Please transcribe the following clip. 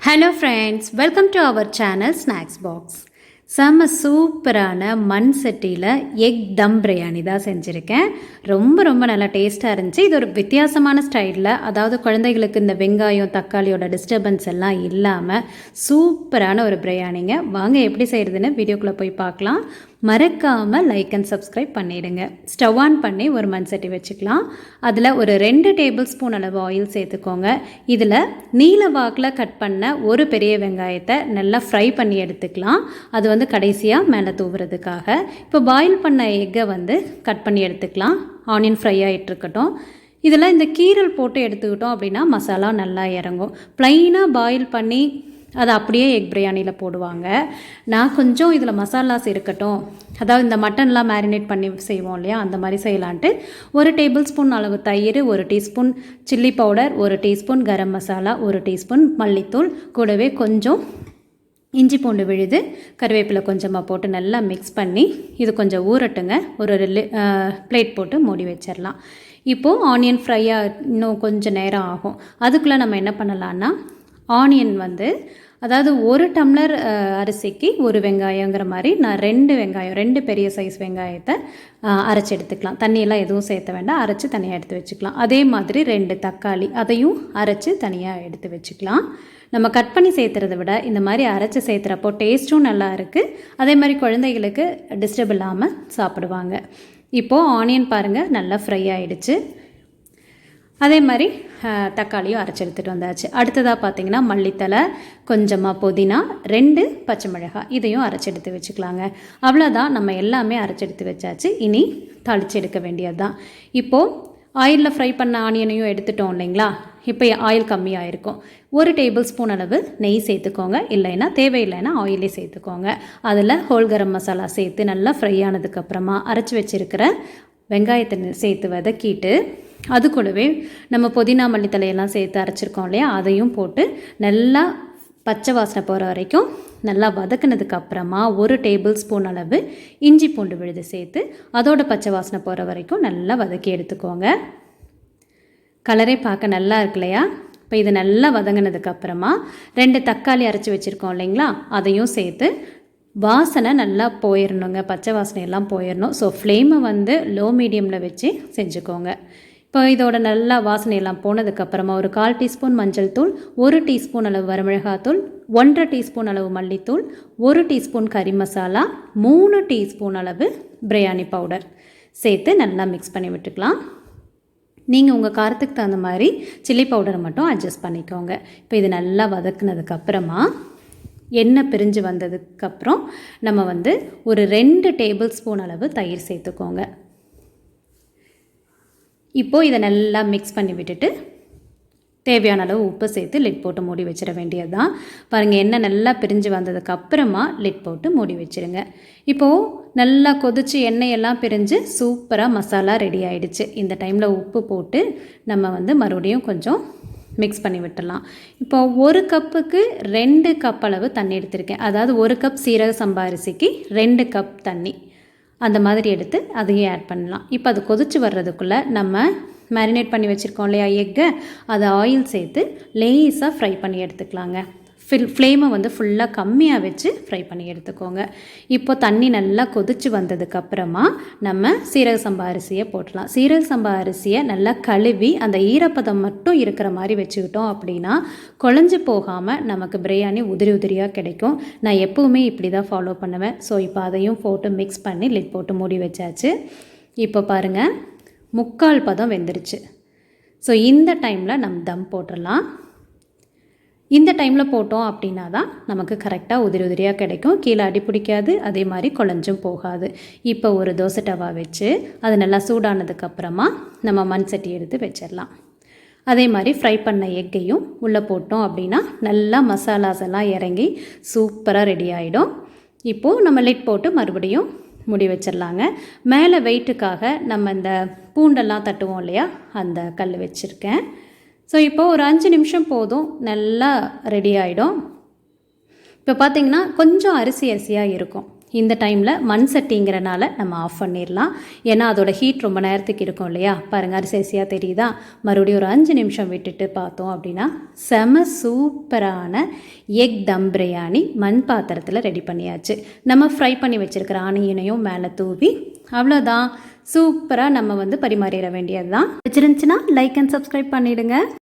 Hello friends, welcome to our channel snacks box. செம்ம சூப்பரான மண் சட்டியில் எக் தம் பிரியாணி தான் செஞ்சுருக்கேன். ரொம்ப நல்லா டேஸ்ட்டாக இருந்துச்சு. இது ஒரு வித்தியாசமான ஸ்டைலில், அதாவது குழந்தைகளுக்கு இந்த வெங்காயம் தக்காளியோட டிஸ்டர்பன்ஸ் எல்லாம் இல்லாமல் சூப்பரான ஒரு பிரியாணிங்க. வாங்க எப்படி செய்கிறதுன்னு வீடியோக்குள்ளே போய் பார்க்கலாம். மறக்காமல் லைக் அண்ட் சப்ஸ்கிரைப் பண்ணிவிடுங்க. ஸ்டவ் ஆன் பண்ணி ஒரு மண் சட்டி வச்சுக்கலாம். அதில் ஒரு 2 டேபிள் ஸ்பூன் அளவு ஆயில் சேர்த்துக்கோங்க. இதில் நீல வாக்கில் கட் பண்ண ஒரு பெரிய வெங்காயத்தை நல்லா ஃப்ரை பண்ணி எடுத்துக்கலாம். அது கடைசியாக மேலே தூவுறதுக்காக. இப்போ பாயில் பண்ண எக்கை கட் பண்ணி எடுத்துக்கலாம். ஆனியன் ஃப்ரை ஆகிட்டு இருக்கட்டும். இதில் இந்த கீரல் போட்டு எடுத்துக்கிட்டோம் அப்படின்னா மசாலா நல்லா இறங்கும். ப்ளைனாக பாயில் பண்ணி அதை அப்படியே எக் பிரியாணியில் போடுவாங்க. நான் கொஞ்சம் இதில் மசாலாஸ் இருக்கட்டும், அதாவது இந்த மட்டன்லாம் மேரினேட் பண்ணி செய்வோம் இல்லையா, அந்த மாதிரி செய்யலான்ட்டு 1 டேபிள் ஸ்பூன் அளவு தயிர், 1 teaspoon chilli powder, 1 teaspoon garam masala, 1 teaspoon மல்லித்தூள், கூடவே கொஞ்சம் இஞ்சி பூண்டு விழுது, கருவேப்பிலை கொஞ்சமாக போட்டு நல்லா மிக்ஸ் பண்ணி இது கொஞ்சம் ஊறட்டுங்க. ஒரு பிளேட் போட்டு மூடி வச்சிடலாம். இப்போது ஆனியன் ஃப்ரையாக இன்னும் கொஞ்சம் நேரம் ஆகும். அதுக்குள்ளே நம்ம என்ன பண்ணலான்னா, ஆனியன் அதாவது 1 டம்ளர் அரிசிக்கு 1 வெங்காயங்கிற மாதிரி நான் 2 வெங்காயம், 2 பெரிய சைஸ் வெங்காயத்தை அரைச்சி எடுத்துக்கலாம். தண்ணியெல்லாம் எதுவும் சேர்த்த வேண்டாம், அரைச்சி தனியாக எடுத்து வச்சுக்கலாம். அதே மாதிரி 2 தக்காளி, அதையும் அரைச்சி தனியாக எடுத்து வச்சுக்கலாம். நம்ம கட் பண்ணி சேர்த்துறத விட இந்த மாதிரி அரைச்சி சேர்த்துறப்போ டேஸ்ட்டும் நல்லா இருக்குது. அதே மாதிரி குழந்தைகளுக்கு டிஸ்டர்ப் இல்லாமல் சாப்பிடுவாங்க. இப்போது ஆனியன் பாருங்கள் நல்லா ஃப்ரை ஆகிடுச்சு. அதே மாதிரி தக்காளியும் அரைச்சி எடுத்துகிட்டு வந்தாச்சு. அடுத்ததாக பார்த்திங்கன்னா மல்லித்தலை, கொஞ்சமாக புதினா, 2 பச்சை மிளகாய், இதையும் அரைச்சி எடுத்து வச்சுக்கலாங்க. அவ்வளோதான், நம்ம எல்லாமே அரைச்சி எடுத்து வச்சாச்சு. இனி தாளித்து எடுக்க வேண்டியது தான். இப்போது ஆயிலில் ஃப்ரை பண்ண ஆனியனையும் எடுத்துட்டோம் இல்லைங்களா. இப்போ ஆயில் கம்மியாக இருக்கும். 1 டேபிள் ஸ்பூன் அளவு நெய் சேர்த்துக்கோங்க. இல்லைன்னா தேவையில்லைன்னா ஆயிலே சேர்த்துக்கோங்க. அதில் ஹோல் கரம் மசாலா சேர்த்து நல்லா ஃப்ரை ஆனதுக்கப்புறமா அரைச்சி வச்சுருக்கிற வெங்காயத்தை சேர்த்து வதக்கிட்டு, அது கூடவே நம்ம புதினா மல்லித்தலையெல்லாம் சேர்த்து அரைச்சிருக்கோம் இல்லையா, அதையும் போட்டு நல்லா பச்சை வாசனை போகிற வரைக்கும் நல்லா வதக்கினதுக்கப்புறமா 1 டேபிள் ஸ்பூன் அளவு இஞ்சி பூண்டு விழுது சேர்த்து அதோட பச்சை வாசனை போகிற வரைக்கும் நல்லா வதக்கி எடுத்துக்கோங்க. கலரே பார்க்க நல்லா இருக்கு இல்லையா. இப்போ இது நல்லா வதங்கினதுக்கப்புறமா 2 தக்காளி அரைச்சி வச்சுருக்கோம் இல்லைங்களா, அதையும் சேர்த்து வாசனை நல்லா போயிடணுங்க, பச்சை வாசனையெல்லாம் போயிடணும். ஸோ ஃப்ளேமை லோ மீடியமில் வச்சு செஞ்சுக்கோங்க. இப்போ இதோட நல்லா வாசனையெல்லாம் போனதுக்கப்புறமா ஒரு 1/4 டீஸ்பூன் மஞ்சள் தூள், 1 டீஸ்பூன் அளவு வரமிளகாத்தூள், 1/2 டீஸ்பூன் அளவு மல்லித்தூள், 1 டீஸ்பூன் கறி மசாலா, 3 டீஸ்பூன் அளவு பிரியாணி பவுடர் சேர்த்து நல்லா மிக்ஸ் பண்ணி விட்டுக்கலாம். நீங்கள் உங்கள் காரத்துக்கு தகுந்த மாதிரி சில்லி பவுடரை மட்டும் அட்ஜஸ்ட் பண்ணிக்கோங்க. இப்போ இது நல்லா வதக்குனதுக்கப்புறமா எண்ணெய் பிரிஞ்சு வந்ததுக்கப்புறம் நம்ம ஒரு 2 டேபிள் ஸ்பூன் அளவு தயிர் சேர்த்துக்கோங்க. இப்போது இதை நல்லா மிக்ஸ் பண்ணி விட்டுட்டு தேவையான அளவு உப்பு சேர்த்து லிட் போட்டு மூடி வச்சிட வேண்டியது தான். பாருங்கள், எண்ணெய் நல்லா பிரிஞ்சு வந்ததுக்கப்புறமா லிட் போட்டு மூடி வச்சுருங்க. இப்போது நல்லா கொதித்து எண்ணெயெல்லாம் பிரிஞ்சு சூப்பராக மசாலா ரெடி ஆகிடுச்சு. இந்த டைமில் உப்பு போட்டு நம்ம மறுபடியும் கொஞ்சம் மிக்ஸ் பண்ணி விட்டுடலாம். இப்போ 1 கப்புக்கு 2 கப் அளவு தண்ணி எடுத்திருக்கேன். அதாவது 1 கப் சீரக சம்பா அரிசிக்கு 2 கப் தண்ணி, அந்த மாதிரி எடுத்து அதையும் ஆட் பண்ணலாம். இப்போ அது கொதிச்சு வர்றதுக்குள்ளே நம்ம மேரினேட் பண்ணி வச்சுருக்கோம் இல்லையா எக்கை, அதை ஆயில் சேர்த்து லேஸாக ஃப்ரை பண்ணி எடுத்துக்கலாங்க. ஃப்ளேமை ஃபுல்லாக கம்மியாக வச்சு ஃப்ரை பண்ணி எடுத்துக்கோங்க. இப்போ தண்ணி நல்லா கொதிச்சு வந்ததுக்கப்புறமா நம்ம சீரக சம்பா அரிசியை போட்டலாம். சீரக சம்பா அரிசியை நல்லா கழுவி அந்த ஈரப்பதம் மட்டும் இருக்கிற மாதிரி வச்சுக்கிட்டோம் அப்படின்னா குழஞ்சி போகாமல் நமக்கு பிரியாணி உதிரியாக கிடைக்கும். நான் எப்போவுமே இப்படி தான் ஃபாலோ பண்ணுவேன். ஸோ இப்போ அதையும் போட்டு மிக்ஸ் பண்ணி லிட் போட்டு மூடி வச்சாச்சு. இப்போ பாருங்கள், 3/4 பதம் வெந்துருச்சு. ஸோ இந்த டைமில் நம்ம தம் போட்டுடலாம். இந்த டைமில் போட்டோம் அப்படின்னா தான் நமக்கு கரெக்டாக உதிரியாக கிடைக்கும். கீழே அடி பிடிக்காது, அதே மாதிரி குழஞ்சும் போகாது. இப்போ ஒரு தோசை டவா வச்சு அது நல்லா சூடானதுக்கப்புறமா நம்ம மண் சட்டி எடுத்து வச்சிடலாம். அதே மாதிரி ஃப்ரை பண்ண எக்கையும் உள்ளே போட்டோம் அப்படின்னா நல்லா மசாலாஸ் எல்லாம் இறங்கி சூப்பராக ரெடி ஆகிடும். இப்போது நம்ம லிட் போட்டு மறுபடியும் மூடி வச்சிடலாங்க. மேலே வெயிட்டுக்காக நம்ம இந்த பூண்டெல்லாம் தட்டுவோம் இல்லையா, அந்த கல் வச்சுருக்கேன். ஸோ இப்போது ஒரு 5 நிமிஷம் போதும், நல்லா ரெடி ஆகிடும். இப்போ பார்த்திங்கன்னா கொஞ்சம் அரிசியாக இருக்கும். இந்த டைமில் மண் சட்டிங்கிறனால நம்ம ஆஃப் பண்ணிடலாம். ஏன்னா அதோட ஹீட் ரொம்ப நேரத்துக்கு இருக்கும் இல்லையா. பாருங்கள் அரிசியாக தெரியுதா. மறுபடியும் ஒரு 5 நிமிஷம் விட்டுட்டு பார்த்தோம் அப்படின்னா செம சூப்பரான எக் தம் பிரியாணி மண் பாத்திரத்தில் ரெடி பண்ணியாச்சு. நம்ம ஃப்ரை பண்ணி வச்சுருக்கிற ஆனியனையும் மேலே தூவி அவ்வளோதான், சூப்பராக நம்ம பரிமாறிட வேண்டியது தான். வச்சுருந்துச்சுன்னா லைக் அண்ட் சப்ஸ்கிரைப் பண்ணிவிடுங்க.